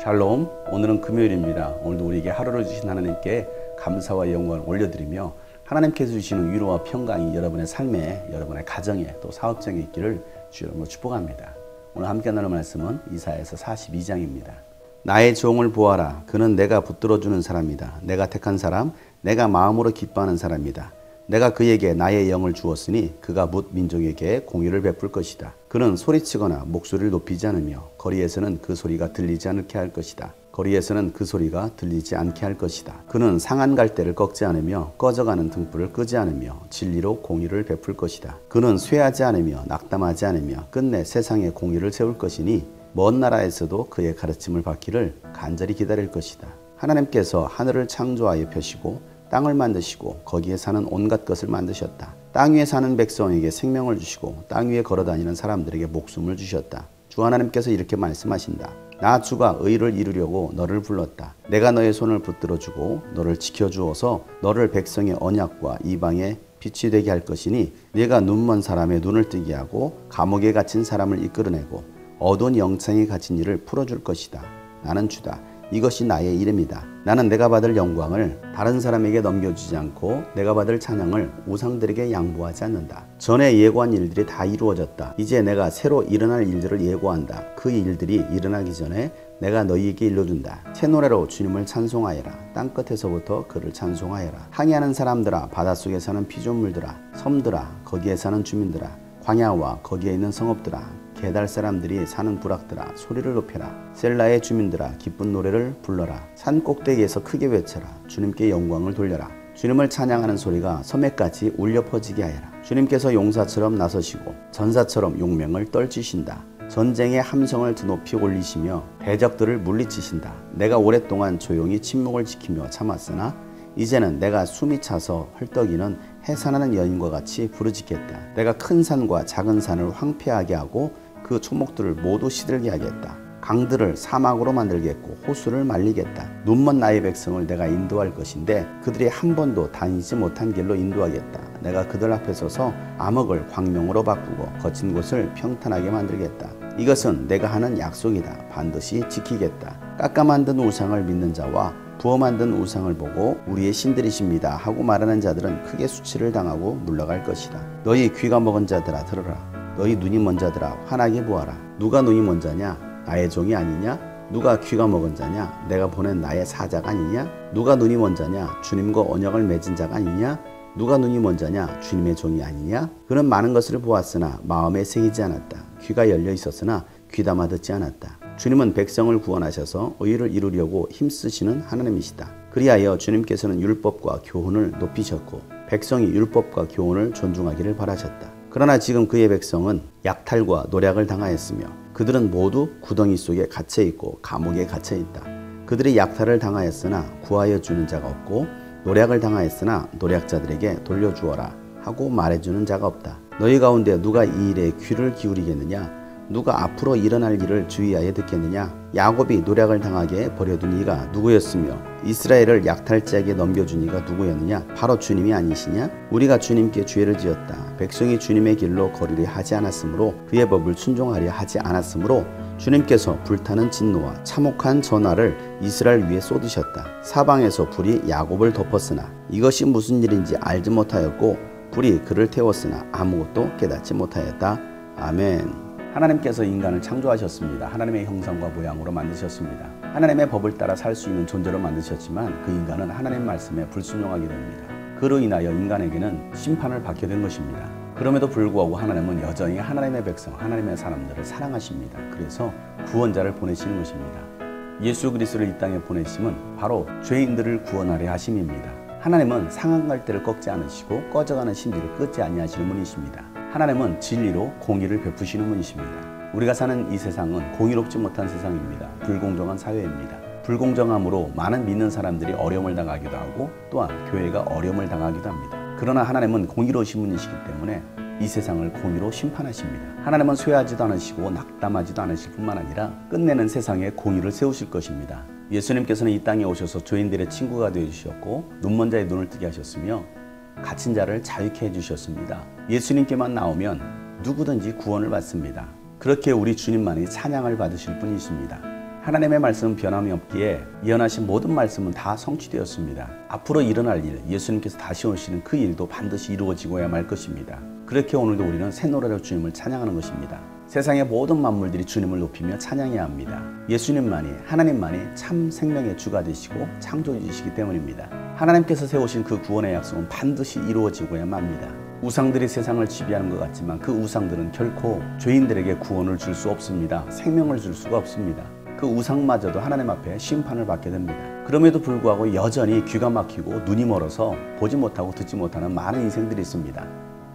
샬롬, 오늘은 금요일입니다. 오늘도 우리에게 하루를 주신 하나님께 감사와 영광을 올려드리며 하나님께서 주시는 위로와 평강이 여러분의 삶에, 여러분의 가정에, 또 사업장에 있기를 주 여러분으로 축복합니다. 오늘 함께 나눌 말씀은 이사야서 42장입니다. 나의 종을 보아라. 그는 내가 붙들어주는 사람이다. 내가 택한 사람, 내가 마음으로 기뻐하는 사람이다. 내가 그에게 나의 영을 주었으니 그가 뭇 민족에게 공의를 베풀 것이다. 그는 소리치거나 목소리를 높이지 않으며 거리에서는 그 소리가 들리지 않게 할 것이다. 거리에서는 그 소리가 들리지 않게 할 것이다. 그는 상한 갈대를 꺾지 않으며 꺼져가는 등불을 끄지 않으며 진리로 공의를 베풀 것이다. 그는 쇠하지 않으며 낙담하지 않으며 끝내 세상에 공의를 세울 것이니 먼 나라에서도 그의 가르침을 받기를 간절히 기다릴 것이다. 하나님께서 하늘을 창조하여 펴시고 땅을 만드시고 거기에 사는 온갖 것을 만드셨다. 땅 위에 사는 백성에게 생명을 주시고 땅 위에 걸어다니는 사람들에게 목숨을 주셨다. 주 하나님께서 이렇게 말씀하신다. 나 주가 의를 이루려고 너를 불렀다. 내가 너의 손을 붙들어주고 너를 지켜주어서 너를 백성의 언약과 이방의 빛이 되게 할 것이니 네가 눈먼 사람의 눈을 뜨게 하고 감옥에 갇힌 사람을 이끌어내고 어두운 영창에 갇힌 이를 풀어줄 것이다. 나는 주다. 이것이 나의 이름이다. 나는 내가 받을 영광을 다른 사람에게 넘겨주지 않고 내가 받을 찬양을 우상들에게 양보하지 않는다. 전에 예고한 일들이 다 이루어졌다. 이제 내가 새로 일어날 일들을 예고한다. 그 일들이 일어나기 전에 내가 너희에게 일러준다. 새 노래로 주님을 찬송하여라. 땅끝에서부터 그를 찬송하여라. 항해하는 사람들아, 바닷속에 사는 피조물들아, 섬들아, 거기에 사는 주민들아, 광야와 거기에 있는 성읍들아, 게달 사람들이 사는 부락들아, 소리를 높여라. 셀라의 주민들아, 기쁜 노래를 불러라. 산 꼭대기에서 크게 외쳐라. 주님께 영광을 돌려라. 주님을 찬양하는 소리가 섬에까지 울려 퍼지게 하여라. 주님께서 용사처럼 나서시고 전사처럼 용맹을 떨치신다. 전쟁의 함성을 드높이 올리시며 대적들을 물리치신다. 내가 오랫동안 조용히 침묵을 지키며 참았으나 이제는 내가 숨이 차서 헐떡이는 해산하는 여인과 같이 부르짖겠다. 내가 큰 산과 작은 산을 황폐하게 하고 그 초목들을 모두 시들게 하겠다. 강들을 사막으로 만들겠고 호수를 말리겠다. 눈먼 나의 백성을 내가 인도할 것인데 그들이 한 번도 다니지 못한 길로 인도하겠다. 내가 그들 앞에 서서 암흑을 광명으로 바꾸고 거친 곳을 평탄하게 만들겠다. 이것은 내가 하는 약속이다. 반드시 지키겠다. 깎아 만든 우상을 믿는 자와 부어 만든 우상을 보고 우리의 신들이십니다 하고 말하는 자들은 크게 수치를 당하고 물러갈 것이다. 너희 귀가 먹은 자들아 들어라. 너희 눈이 먼 자들아 환하게 보아라. 누가 눈이 먼 자냐? 나의 종이 아니냐? 누가 귀가 먹은 자냐? 내가 보낸 나의 사자가 아니냐? 누가 눈이 먼 자냐? 주님과 언약을 맺은 자가 아니냐? 누가 눈이 먼 자냐? 주님의 종이 아니냐? 그는 많은 것을 보았으나 마음에 새기지 않았다. 귀가 열려 있었으나 귀담아 듣지 않았다. 주님은 백성을 구원하셔서 의를 이루려고 힘쓰시는 하나님이시다. 그리하여 주님께서는 율법과 교훈을 높이셨고 백성이 율법과 교훈을 존중하기를 바라셨다. 그러나 지금 그의 백성은 약탈과 노략을 당하였으며 그들은 모두 구덩이 속에 갇혀있고 감옥에 갇혀있다. 그들이 약탈을 당하였으나 구하여 주는 자가 없고 노략을 당하였으나 노략자들에게 돌려주어라 하고 말해주는 자가 없다. 너희 가운데 누가 이 일에 귀를 기울이겠느냐? 누가 앞으로 일어날 일을 주의하여 듣겠느냐? 야곱이 노략을 당하게 버려둔 이가 누구였으며 이스라엘을 약탈자에게 넘겨준 이가 누구였느냐? 바로 주님이 아니시냐? 우리가 주님께 죄를 지었다. 백성이 주님의 길로 걸으려 하지 않았으므로 그의 법을 순종하려 하지 않았으므로 주님께서 불타는 진노와 참혹한 전화를 이스라엘 위에 쏟으셨다. 사방에서 불이 야곱을 덮었으나 이것이 무슨 일인지 알지 못하였고 불이 그를 태웠으나 아무것도 깨닫지 못하였다. 아멘. 하나님께서 인간을 창조하셨습니다. 하나님의 형상과 모양으로 만드셨습니다. 하나님의 법을 따라 살 수 있는 존재로 만드셨지만 그 인간은 하나님의 말씀에 불순종하게 됩니다. 그로 인하여 인간에게는 심판을 받게 된 것입니다. 그럼에도 불구하고 하나님은 여전히 하나님의 백성, 하나님의 사람들을 사랑하십니다. 그래서 구원자를 보내시는 것입니다. 예수 그리스도를 이 땅에 보내심은 바로 죄인들을 구원하려 하심입니다. 하나님은 상한 갈대를 꺾지 않으시고 꺼져가는 신들을 끊지 아니하시는 분이십니다. 하나님은 진리로 공의를 베푸시는 분이십니다. 우리가 사는 이 세상은 공의롭지 못한 세상입니다. 불공정한 사회입니다. 불공정함으로 많은 믿는 사람들이 어려움을 당하기도 하고 또한 교회가 어려움을 당하기도 합니다. 그러나 하나님은 공의로우신 분이시기 때문에 이 세상을 공의로 심판하십니다. 하나님은 쇠하지도 않으시고 낙담하지도 않으실 뿐만 아니라 끝내는 세상에 공의를 세우실 것입니다. 예수님께서는 이 땅에 오셔서 죄인들의 친구가 되어주셨고 눈먼 자의 눈을 뜨게 하셨으며 갇힌 자를 자유케 해주셨습니다. 예수님께만 나오면 누구든지 구원을 받습니다. 그렇게 우리 주님만이 찬양을 받으실 분이십니다. 하나님의 말씀은 변함이 없기에 예언하신 모든 말씀은 다 성취되었습니다. 앞으로 일어날 일, 예수님께서 다시 오시는 그 일도 반드시 이루어지고야 말 것입니다. 그렇게 오늘도 우리는 새 노래로 주님을 찬양하는 것입니다. 세상의 모든 만물들이 주님을 높이며 찬양해야 합니다. 예수님만이, 하나님만이 참 생명의 주가 되시고 창조주이시기 때문입니다. 하나님께서 세우신 그 구원의 약속은 반드시 이루어지고야 맙니다. 우상들이 세상을 지배하는 것 같지만 그 우상들은 결코 죄인들에게 구원을 줄 수 없습니다. 생명을 줄 수가 없습니다. 그 우상마저도 하나님 앞에 심판을 받게 됩니다. 그럼에도 불구하고 여전히 귀가 막히고 눈이 멀어서 보지 못하고 듣지 못하는 많은 인생들이 있습니다.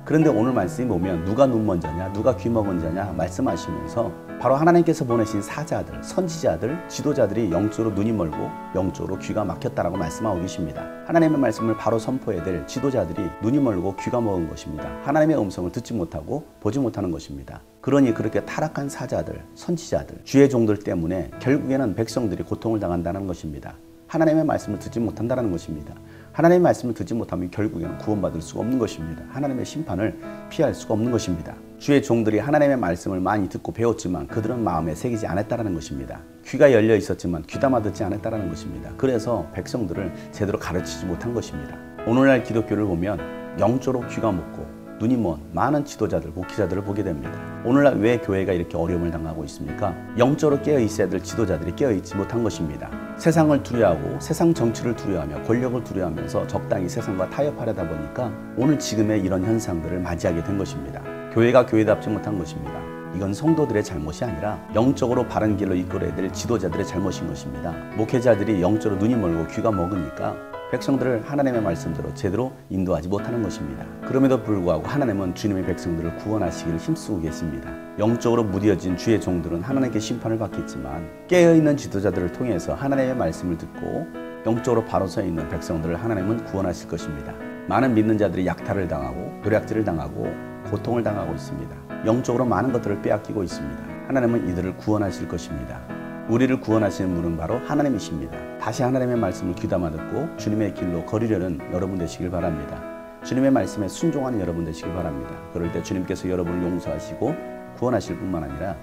그런데 오늘 말씀이 보면 누가 눈 먼 자냐, 누가 귀 먹은 자냐 말씀하시면서 바로 하나님께서 보내신 사자들, 선지자들, 지도자들이 영적으로 눈이 멀고 영적으로 귀가 막혔다라고 말씀하고 계십니다. 하나님의 말씀을 바로 선포해야 될 지도자들이 눈이 멀고 귀가 먹은 것입니다. 하나님의 음성을 듣지 못하고 보지 못하는 것입니다. 그러니 그렇게 타락한 사자들, 선지자들, 주의 종들 때문에 결국에는 백성들이 고통을 당한다는 것입니다. 하나님의 말씀을 듣지 못한다는 것입니다. 하나님의 말씀을 듣지 못하면 결국에는 구원받을 수가 없는 것입니다. 하나님의 심판을 피할 수가 없는 것입니다. 주의 종들이 하나님의 말씀을 많이 듣고 배웠지만 그들은 마음에 새기지 않았다는 것입니다. 귀가 열려 있었지만 귀담아 듣지 않았다는 것입니다. 그래서 백성들을 제대로 가르치지 못한 것입니다. 오늘날 기독교를 보면 영적으로 귀가 먹고 눈이 먼 많은 지도자들, 목회자들을 보게 됩니다. 오늘날 왜 교회가 이렇게 어려움을 당하고 있습니까? 영적으로 깨어 있어야 될 지도자들이 깨어 있지 못한 것입니다. 세상을 두려워하고 세상 정치를 두려워하며 권력을 두려워하면서 적당히 세상과 타협하려다 보니까 오늘 지금의 이런 현상들을 맞이하게 된 것입니다. 교회가 교회답지 못한 것입니다. 이건 성도들의 잘못이 아니라 영적으로 바른 길로 이끌어야 될 지도자들의 잘못인 것입니다. 목회자들이 영적으로 눈이 멀고 귀가 먹으니까 백성들을 하나님의 말씀대로 제대로 인도하지 못하는 것입니다. 그럼에도 불구하고 하나님은 주님의 백성들을 구원하시기를 힘쓰고 계십니다. 영적으로 무뎌진 주의 종들은 하나님께 심판을 받겠지만 깨어있는 지도자들을 통해서 하나님의 말씀을 듣고 영적으로 바로 서 있는 백성들을 하나님은 구원하실 것입니다. 많은 믿는 자들이 약탈을 당하고 노략질을 당하고 고통을 당하고 있습니다. 영적으로 많은 것들을 빼앗기고 있습니다. 하나님은 이들을 구원하실 것입니다. 우리를 구원하시는 분은 바로 하나님이십니다. 다시 하나님의 말씀을 귀담아 듣고 주님의 길로 걸으려는 여러분 되시길 바랍니다. 주님의 말씀에 순종하는 여러분 되시길 바랍니다. 그럴 때 주님께서 여러분을 용서하시고 구원하실 뿐만 아니라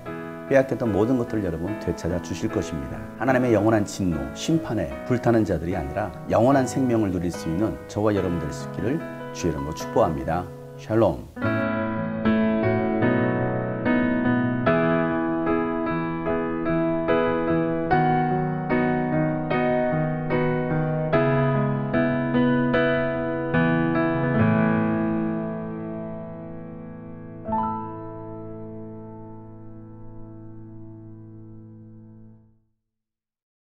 빼앗겼던 모든 것들을 여러분 되찾아 주실 것입니다. 하나님의 영원한 진노, 심판에 불타는 자들이 아니라 영원한 생명을 누릴 수 있는 저와 여러분 될 수 있기를 주의 이름으로 축복합니다. 샬롬.